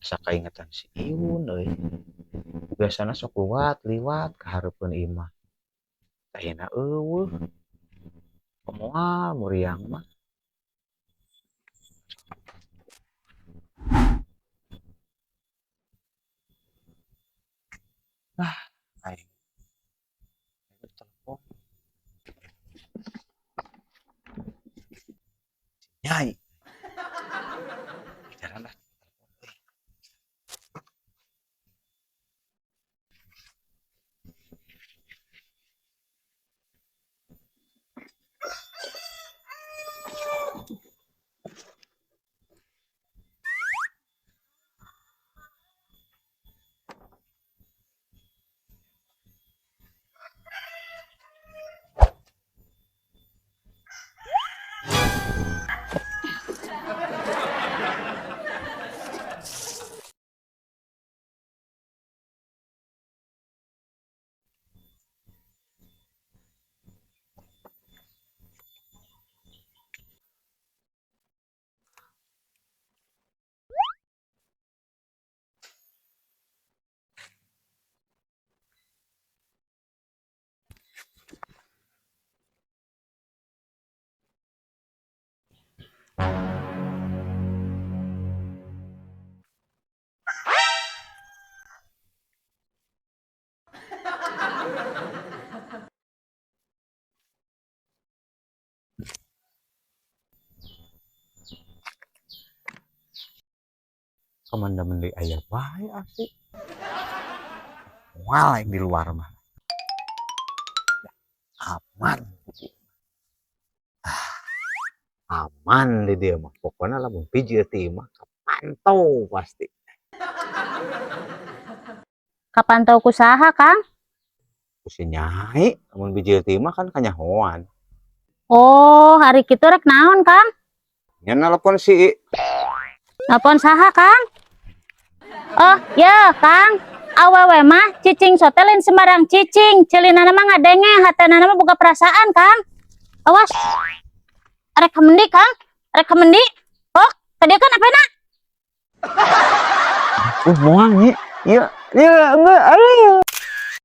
Asa kaingatan si Iun euy. Biasana sok liwat ka hareupeun imah. Ayeuna eueuh. Komoal muriang mah. Ah, aing telepon. Nyai. Bicara lah. Komandan deui aya bae asli. Moal aing di luar mah. Aman. Aman di dieu mah. Pokona lamun pijieun ti mah kapantau pasti. Kapantau ku saha, Kang? Ku si Nyai, lamun pijieun ti mah kan kanyahoan. Oh, hari kitu rek naon, Kang? Nya nelpon si Nelpon saha, Kang? Oh, ya, Kang. Awewe mah cicing sotelin sembarang cicing. Celinana mah ngadenge, hateunana mah boga perasaan, Kang. Awas. Arek kemendi, Kang. Arek kemendi. Oh, tadi kan apena? moal nya. Ieu, enggak, aduh.